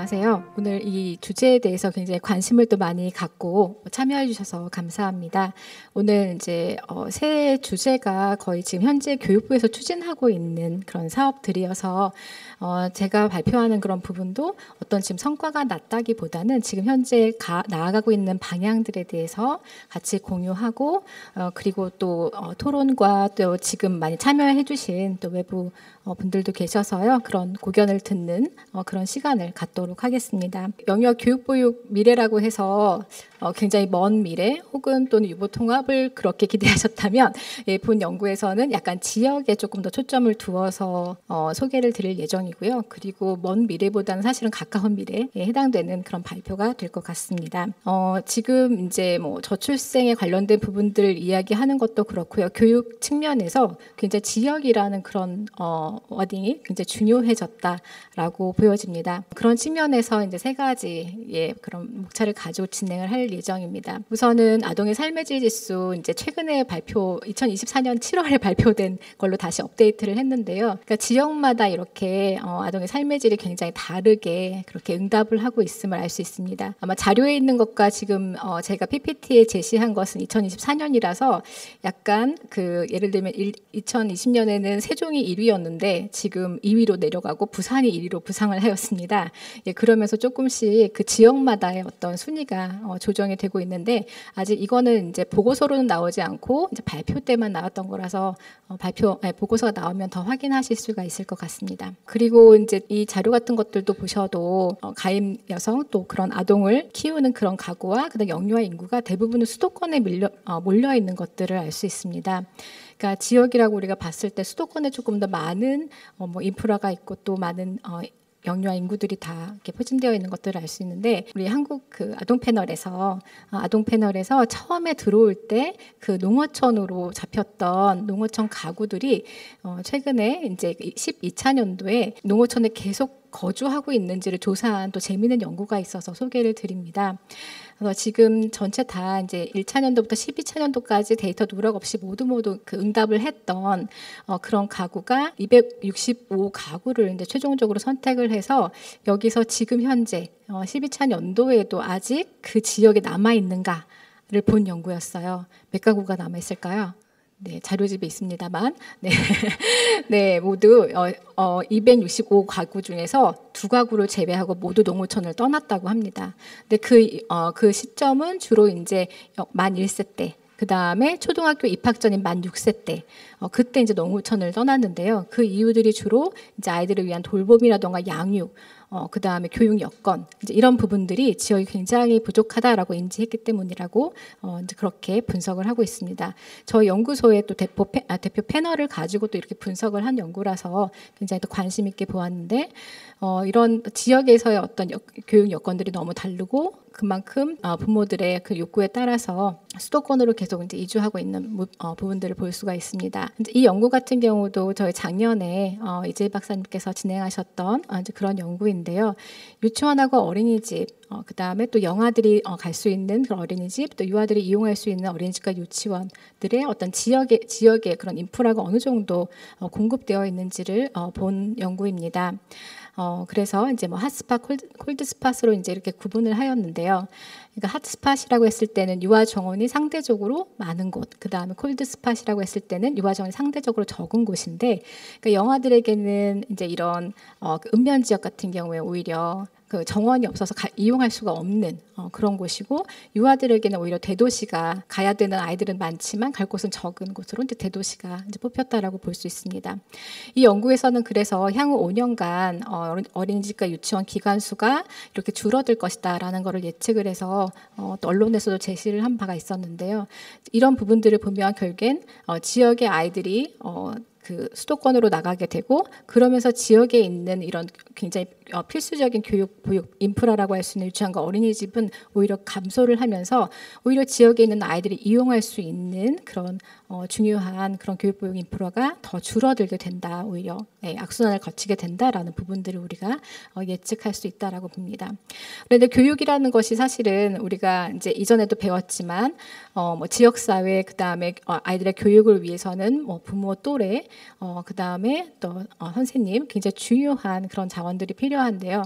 안녕하세요. 오늘 이 주제에 대해서 굉장히 관심을 또 많이 갖고 참여해 주셔서 감사합니다. 오늘 이제 새 주제가 거의 지금 현재 교육부에서 추진하고 있는 그런 사업들이어서 제가 발표하는 그런 부분도 어떤 지금 성과가 났다기보다는 지금 현재 나아가고 있는 방향들에 대해서 같이 공유하고 그리고 또 토론과 또 지금 많이 참여해 주신 또 외부 분들도 계셔서요. 그런 고견을 듣는 그런 시간을 갖도록 하겠습니다. 영유아 교육보육 미래라고 해서 굉장히 먼 미래 혹은 또는 유보 통합을 그렇게 기대하셨다면 본 연구에서는 약간 지역에 조금 더 초점을 두어서 소개를 드릴 예정이고요. 그리고 먼 미래보다는 사실은 가까운 미래에 해당되는 그런 발표가 될 것 같습니다. 지금 이제 뭐 저출생에 관련된 부분들 이야기하는 것도 그렇고요. 교육 측면에서 굉장히 지역이라는 그런 워딩이 굉장히 중요해졌다라고 보여집니다. 그런 측면에서 이제 세 가지의 그런 목차를 가지고 진행을 할 예정입니다. 우선은 아동의 삶의 질 지수 이제 최근에 2024년 7월에 발표된 걸로 다시 업데이트를 했는데요. 그러니까 지역마다 이렇게 아동의 삶의 질이 굉장히 다르게 그렇게 응답을 하고 있음을 알 수 있습니다. 아마 자료에 있는 것과 지금 제가 PPT에 제시한 것은 2024년이라서 약간 예를 들면 2020년에는 세종이 1위였는데 지금 2위로 내려가고 부산이 1위로 부상을 하였습니다. 그러면서 조금씩 그 지역마다의 어떤 순위가 조정이 되고 있는데 아직 이거는 이제 보고서로는 나오지 않고 이제 발표 때만 나왔던 거라서 보고서가 나오면 더 확인하실 수가 있을 것 같습니다. 그리고 이제 이 자료 같은 것들도 보셔도 가임 여성 또 그런 아동을 키우는 그런 가구와 그다음 영유아 인구가 대부분은 수도권에 몰려 있는 것들을 알 수 있습니다. 그러니까 지역이라고 우리가 봤을 때 수도권에 조금 더 많은 인프라가 있고 또 많은 영유아 인구들이 다 이렇게 포진되어 있는 것들을 알 수 있는데 우리 한국 아동 패널에서 처음에 들어올 때 그 농어촌으로 잡혔던 농어촌 가구들이 최근에 이제 12차년도에 농어촌에 계속 거주하고 있는지를 조사한 또 재미있는 연구가 있어서 소개를 드립니다. 그래서 지금 전체 다 이제 1차년도부터 12차년도까지 데이터 누락 없이 모두 그 응답을 했던 그런 가구가 265가구를 이제 최종적으로 선택을 해서 여기서 지금 현재 12차년도에도 아직 그 지역에 남아 있는가를 본 연구였어요. 몇 가구가 남아 있을까요? 네, 자료집에 있습니다만, 네, 모두 265가구 중에서 2가구를 제외하고 모두 농어촌을 떠났다고 합니다. 근데 그 시점은 주로 이제 만 1세 때, 그 다음에 초등학교 입학 전인 만 6세 때, 그때 이제 농어촌을 떠났는데요. 그 이유들이 주로 이제 아이들을 위한 돌봄이라던가 양육, 그 다음에 교육 여건 이제 이런 부분들이 지역이 굉장히 부족하다라고 인지했기 때문이라고 이제 그렇게 분석을 하고 있습니다. 저희 연구소의 또 대표 패널을 가지고 또 이렇게 분석을 한 연구라서 굉장히 또 관심 있게 보았는데 이런 지역에서의 어떤 교육 여건들이 너무 다르고 그만큼 부모들의 그 욕구에 따라서 수도권으로 계속 이제 이주하고 있는 부분들을 볼 수가 있습니다. 이 연구 같은 경우도 저희 작년에 이재희 박사님께서 진행하셨던 이제 그런 연구인데요. 유치원하고 어린이집, 그 다음에 또 영아들이 갈 수 있는 그런 어린이집, 또 유아들이 이용할 수 있는 어린이집과 유치원들의 어떤 지역의 그런 인프라가 어느 정도 공급되어 있는지를 본 연구입니다. 그래서 이제 핫스팟, 콜드스팟으로 이제 이렇게 구분을 하였는데요. 그러니까 핫스팟이라고 했을 때는 유아 정원이 상대적으로 많은 곳, 그 다음에 콜드스팟이라고 했을 때는 유아 정원이 상대적으로 적은 곳인데, 그러니까 영아들에게는 이제 이런 읍면 지역 같은 경우에 오히려 그 정원이 없어서 이용할 수가 없는 그런 곳이고 유아들에게는 오히려 대도시가 가야 되는 아이들은 많지만 갈 곳은 적은 곳으로 이제 대도시가 이제 뽑혔다라고 볼 수 있습니다. 이 연구에서는 그래서 향후 5년간 어린이집과 유치원 기간 수가 이렇게 줄어들 것이다라는 것을 예측을 해서 또 언론에서도 제시를 한 바가 있었는데요. 이런 부분들을 보면 결국엔 지역의 아이들이 그 수도권으로 나가게 되고 그러면서 지역에 있는 이런 굉장히 필수적인 교육, 보육, 인프라라고 할 수 있는 유치원과 어린이집은 오히려 감소를 하면서 오히려 지역에 있는 아이들이 이용할 수 있는 그런 중요한 그런 교육, 보육, 인프라가 더 줄어들게 된다. 오히려 악순환을 거치게 된다라는 부분들을 우리가 예측할 수 있다라고 봅니다. 그런데 교육이라는 것이 사실은 우리가 이제 이전에도 배웠지만 지역사회 그 다음에 아이들의 교육을 위해서는 부모 또래 그다음에 또 선생님 굉장히 중요한 그런 자원들이 필요한데요.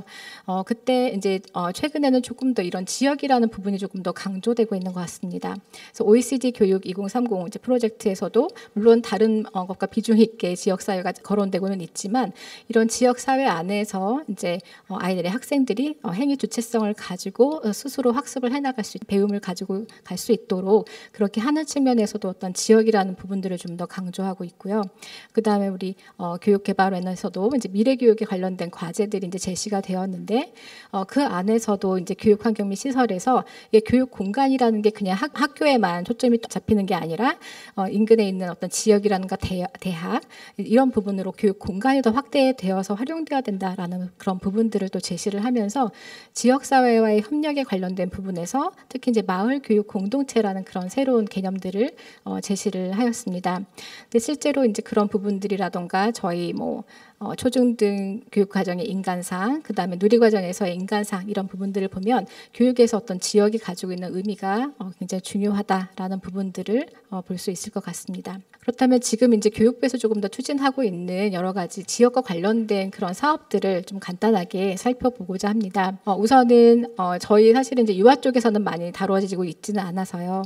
그때 이제 최근에는 조금 더 이런 지역이라는 부분이 조금 더 강조되고 있는 것 같습니다. 그래서 OECD 교육 2030 이제 프로젝트에서도 물론 다른 것과 비중 있게 지역 사회가 거론되고는 있지만 이런 지역 사회 안에서 이제 아이들의 학생들이 행위 주체성을 가지고 스스로 학습을 해나갈 수 배움을 가지고 갈 수 있도록 그렇게 하는 측면에서도 어떤 지역이라는 부분들을 좀 더 강조하고 있고요. 그 다음에 우리 교육개발원에서도 이제 미래 교육에 관련된 과제들이 이제 제시가 되었는데 그 안에서도 이제 교육환경 및 시설에서 이게 교육 공간이라는 게 그냥 학교에만 초점이 잡히는 게 아니라 인근에 있는 어떤 지역이라든가 대학 이런 부분으로 교육 공간이 더 확대되어서 활용되어야 된다라는 그런 부분들을 또 제시를 하면서 지역 사회와의 협력에 관련된 부분에서 특히 이제 마을 교육 공동체라는 그런 새로운 개념들을 제시를 하였습니다. 근데 실제로 이제 그런 부분들이라던가 저희 초중등 교육과정의 인간상, 그 다음에 누리과정에서의 인간상 이런 부분들을 보면 교육에서 어떤 지역이 가지고 있는 의미가 굉장히 중요하다라는 부분들을 볼 수 있을 것 같습니다. 그렇다면 지금 이제 교육부에서 조금 더 추진하고 있는 여러 가지 지역과 관련된 그런 사업들을 좀 간단하게 살펴보고자 합니다. 우선은 저희 사실은 이제 유아 쪽에서는 많이 다루어지고 있지는 않아서요.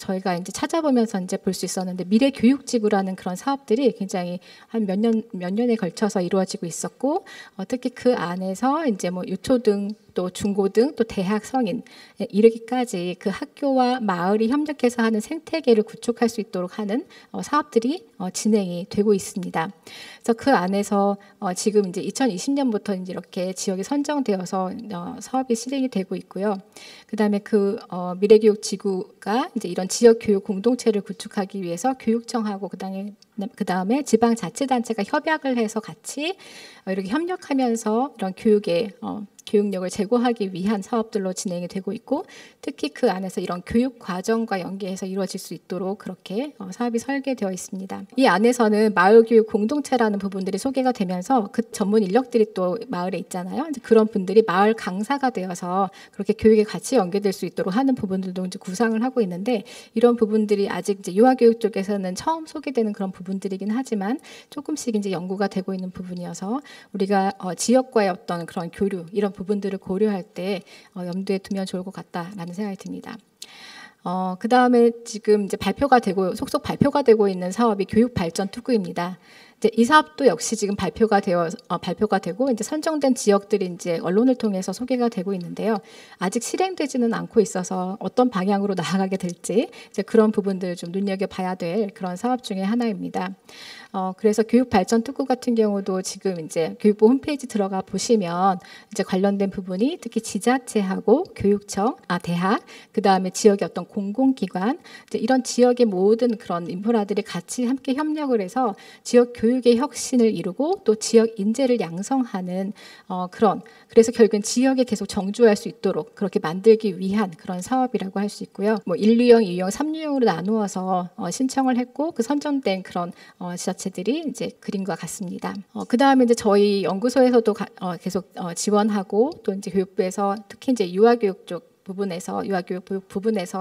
저희가 이제 찾아보면서 이제 볼 수 있었는데 미래교육지구라는 그런 사업들이 굉장히 한 몇 년에 걸쳐서 이루어지고 있었고 특히 그 안에서 이제 유초등 또 중고등 또 대학 성인 이르기까지 그 학교와 마을이 협력해서 하는 생태계를 구축할 수 있도록 하는 사업들이 진행이 되고 있습니다. 그래서 그 안에서 지금 이제 2020년부터 이제 이렇게 지역이 선정되어서 사업이 실행이 되고 있고요. 그다음에 그 미래교육지구가 이제 이런 지역 교육 공동체를 구축하기 위해서 교육청하고 그다음에 지방자치단체가 협약을 해서 같이 이렇게 협력하면서 이런 교육력을 제고하기 위한 사업들로 진행이 되고 있고 특히 그 안에서 이런 교육 과정과 연계해서 이루어질 수 있도록 그렇게 사업이 설계되어 있습니다. 이 안에서는 마을교육 공동체라는 부분들이 소개가 되면서 그 전문 인력들이 또 마을에 있잖아요. 이제 그런 분들이 마을 강사가 되어서 그렇게 교육에 같이 연계될 수 있도록 하는 부분들도 이제 구상을 하고 있는데 이런 부분들이 아직 이제 유아교육 쪽에서는 처음 소개되는 그런 부분들이긴 하지만 조금씩 이제 연구가 되고 있는 부분이어서 우리가 지역과의 어떤 그런 교류 이런 부분들을 고려할 때 염두에 두면 좋을 것 같다라는 생각이 듭니다. 그 다음에 지금 이제 속속 발표가 되고 있는 사업이 교육발전특구입니다. 이제 이 사업도 역시 지금 발표가 되고 이제 선정된 지역들이 이제 언론을 통해서 소개가 되고 있는데요. 아직 실행되지는 않고 있어서 어떤 방향으로 나아가게 될지 이제 그런 부분들을 좀 눈여겨봐야 될 그런 사업 중에 하나입니다. 그래서 교육발전특구 같은 경우도 지금 이제 교육부 홈페이지 들어가 보시면 이제 관련된 부분이 특히 지자체하고 교육청, 대학, 그 다음에 지역의 어떤 공공기관, 이제 이런 지역의 모든 그런 인프라들이 같이 함께 협력을 해서 지역 교육의 혁신을 이루고 또 지역 인재를 양성하는 그래서 결국엔 지역에 계속 정주할 수 있도록 그렇게 만들기 위한 그런 사업이라고 할 수 있고요. 1유형, 2유형, 3유형으로 나누어서 신청을 했고 그 선정된 그런 지자체들이 이제 그림과 같습니다. 그 다음에 이제 저희 연구소에서도 계속 지원하고 또 이제 교육부에서 특히 이제 유아교육 부분에서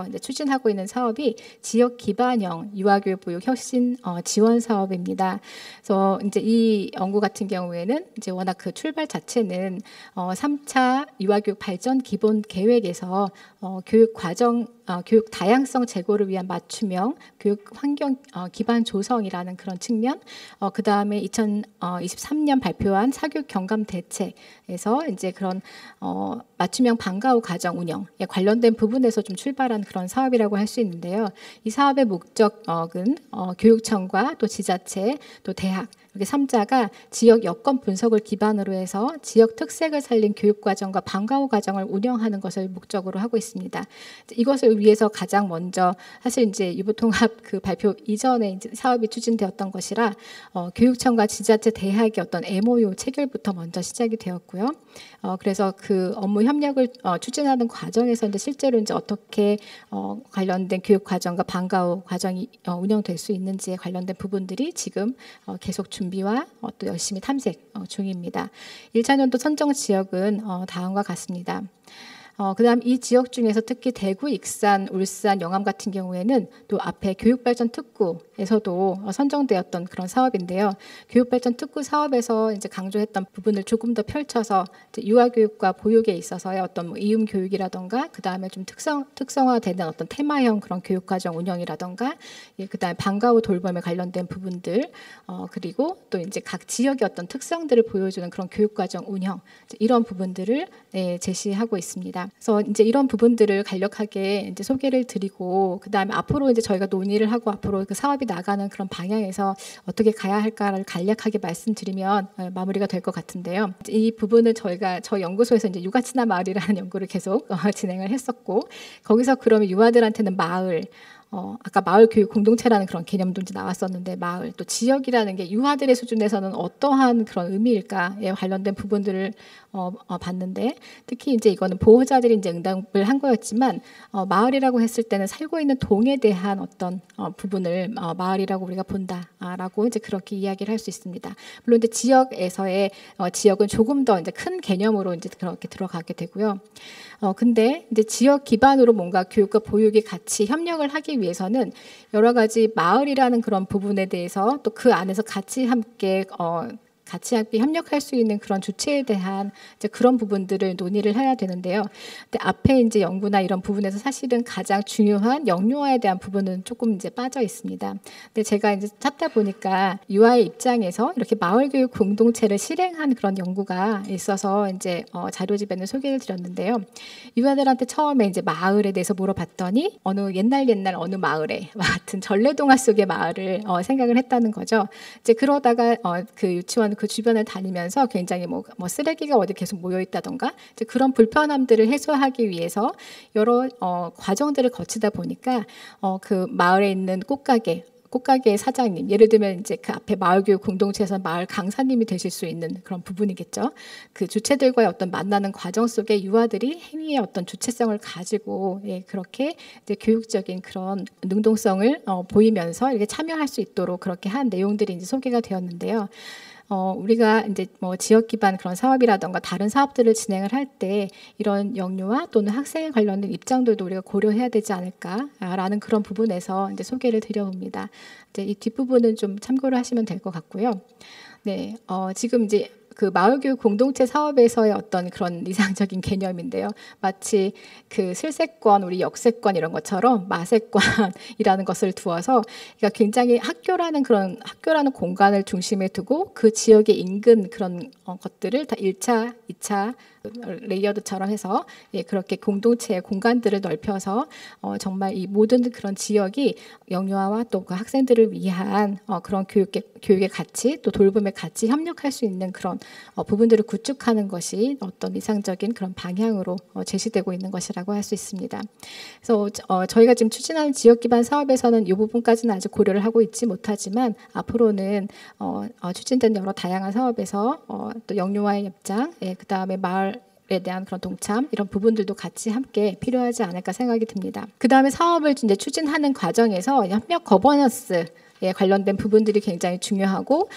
이제 추진하고 있는 사업이 지역 기반형 유아교육 보육 혁신 지원 사업입니다. 그래서 이제 이 연구 같은 경우에는 이제 워낙 그 출발 자체는 3차 유아교육 발전 기본 계획에서 교육 과정 교육 다양성 제고를 위한 맞춤형 교육 환경 기반 조성이라는 그런 측면, 그 다음에 2023년 발표한 사교육 경감 대책에서 이제 그런 맞춤형 방과 후 가정 운영에 관련된 부분에서 좀 출발한 그런 사업이라고 할 수 있는데요. 이 사업의 목적은 교육청과 또 지자체, 또 대학 이렇게 3자가 지역 여건 분석을 기반으로 해서 지역 특색을 살린 교육과정과 방과 후 과정을 운영하는 것을 목적으로 하고 있습니다. 이것을 위해서 가장 먼저 사실 이제 유보통합 그 발표 이전에 이제 사업이 추진되었던 것이라 교육청과 지자체 대학의 어떤 MOU 체결부터 먼저 시작이 되었고요. 그래서 그 업무 협력을 추진하는 과정에서 이제 실제로 이제 어떻게 관련된 교육 과정과 방과 후 과정이 운영될 수 있는지에 관련된 부분들이 지금 계속 준비와 또 열심히 탐색 중입니다. 1차년도 선정 지역은 다음과 같습니다. 그다음 이 지역 중에서 특히 대구, 익산, 울산, 영암 같은 경우에는 또 앞에 교육발전 특구에서도 선정되었던 그런 사업인데요. 교육발전 특구 사업에서 이제 강조했던 부분을 조금 더 펼쳐서 이제 유아교육과 보육에 있어서의 어떤 뭐 이음 교육이라던가 그다음에 좀 특성화되는 어떤 테마형 그런 교육과정 운영이라던가 그다음에 방과 후 돌봄에 관련된 부분들 그리고 또 이제 각 지역의 어떤 특성들을 보여주는 그런 교육과정 운영 이런 부분들을 제시하고 있습니다. 그래서 이제 이런 부분들을 간략하게 이제 소개를 드리고 그다음에 앞으로 이제 저희가 논의를 하고 앞으로 그 사업이 나가는 그런 방향에서 어떻게 가야 할까를 간략하게 말씀드리면 마무리가 될 것 같은데요. 이 부분은 저희 연구소에서 이제 육아친화 마을이라는 연구를 계속 진행을 했었고 거기서 그러면 유아들한테는 마을 아까 마을 교육 공동체라는 그런 개념도 이제 나왔었는데 마을 또 지역이라는 게 유아들의 수준에서는 어떠한 그런 의미일까에 관련된 부분들을 봤는데 특히 이제 이거는 보호자들이 이제 응답을 한 거였지만 마을이라고 했을 때는 살고 있는 동에 대한 어떤 부분을 마을이라고 우리가 본다라고 이제 그렇게 이야기를 할 수 있습니다. 물론 이제 지역에서의 지역은 조금 더 이제 큰 개념으로 이제 그렇게 들어가게 되고요. 근데 이제 지역 기반으로 뭔가 교육과 보육이 같이 협력을 하기 위해서는 여러 가지 마을이라는 그런 부분에 대해서 또 그 안에서 같이 함께 협력할 수 있는 그런 주체에 대한 이제 그런 부분들을 논의를 해야 되는데요. 근데 앞에 이제 연구나 이런 부분에서 사실은 가장 중요한 영유아에 대한 부분은 조금 이제 빠져 있습니다. 근데 제가 이제 찾다 보니까 유아의 입장에서 이렇게 마을 교육 공동체를 실행한 그런 연구가 있어서 이제 자료집에는 소개를 드렸는데요. 유아들한테 처음에 이제 마을에 대해서 물어봤더니 옛날 어느 마을에 같은 전래동화 속의 마을을 생각을 했다는 거죠. 이제 그러다가 그 유치원 그 주변을 다니면서 굉장히 뭐 쓰레기가 어디 계속 모여 있다던가 이제 그런 불편함들을 해소하기 위해서 여러 과정들을 거치다 보니까 그 마을에 있는 꽃가게의 사장님, 예를 들면 이제 그 앞에 마을교육 공동체에서 마을 강사님이 되실 수 있는 그런 부분이겠죠. 그 주체들과의 어떤 만나는 과정 속에 유아들이 행위의 어떤 주체성을 가지고 그렇게 이제 교육적인 그런 능동성을 보이면서 이렇게 참여할 수 있도록 그렇게 한 내용들이 이제 소개가 되었는데요. 우리가 이제 뭐 지역 기반 그런 사업이라던가 다른 사업들을 진행을 할 때 이런 영유아 또는 학생에 관련된 입장들도 우리가 고려해야 되지 않을까라는 그런 부분에서 이제 소개를 드려봅니다. 이제 이 뒷부분은 좀 참고를 하시면 될 것 같고요. 네, 지금 이제 그 마을교육 공동체 사업에서의 어떤 그런 이상적인 개념인데요. 마치 그 슬세권, 우리 역세권 이런 것처럼 마세권이라는 것을 두어서 그러니까 굉장히 학교라는 공간을 중심에 두고 그 지역의 인근 그런 것들을 다 1차, 2차 레이어드처럼 해서 그렇게 공동체의 공간들을 넓혀서 정말 이 모든 그런 지역이 영유아와 또 그 학생들을 위한 그런 교육의 가치 또 돌봄의 가치 협력할 수 있는 그런 부분들을 구축하는 것이 어떤 이상적인 그런 방향으로 제시되고 있는 것이라고 할 수 있습니다. 그래서 저희가 지금 추진하는 지역 기반 사업에서는 이 부분까지는 아직 고려를 하고 있지 못하지만 앞으로는 추진된 여러 다양한 사업에서 또 영유아의 입장, 그 다음에 마을에 대한 그런 동참 이런 부분들도 같이 함께 필요하지 않을까 생각이 듭니다. 그 다음에 사업을 이제 추진하는 과정에서 협력 거버넌스 관련된 부분들이 굉장히 중요하고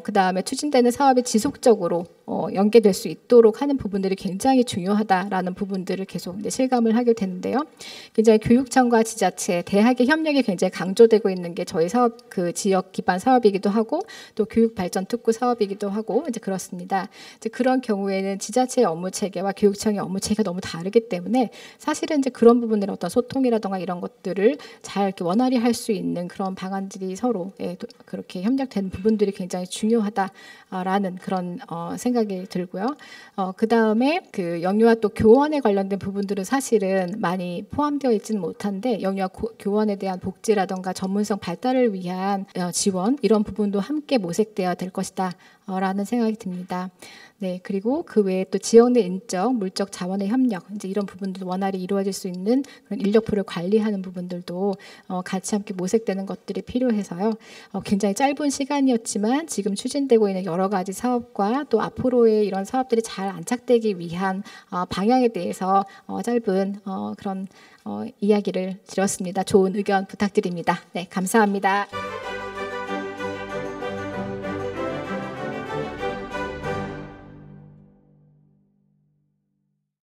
그 다음에 추진되는 사업이 지속적으로 연계될 수 있도록 하는 부분들이 굉장히 중요하다라는 부분들을 계속 이제 실감을 하게 되는데요. 굉장히 교육청과 지자체, 대학의 협력이 굉장히 강조되고 있는 게 저희 사업 그 지역 기반 사업이기도 하고 또 교육 발전 특구 사업이기도 하고 이제 그렇습니다. 이제 그런 경우에는 지자체의 업무 체계와 교육청의 업무 체계가 너무 다르기 때문에 사실은 이제 그런 부분들의 어떤 소통이라든가 이런 것들을 잘 이렇게 원활히 할 수 있는 그런 방안들이 서로 그렇게 협력되는 부분들이 굉장히 중요하다라는 그런 생각이 들고요. 그 다음에 그 영유아 또 교원에 관련된 부분들은 사실은 많이 포함되어 있지는 못한데 영유아 교원에 대한 복지라든가 전문성 발달을 위한 지원 이런 부분도 함께 모색되어야 될 것이다 라는 생각이 듭니다. 네, 그리고 그 외에 또 지역 내 인적, 물적 자원의 협력 이제 이런 부분도 원활히 이루어질 수 있는 그런 인력풀을 관리하는 부분들도 같이 함께 모색되는 것들이 필요해서요. 굉장히 짧은 시간이었지만 지금 추진되고 있는 여러 가지 사업과 또 앞으로의 이런 사업들이 잘 안착되기 위한 방향에 대해서 짧은 그런 이야기를 드렸습니다. 좋은 의견 부탁드립니다. 네, 감사합니다.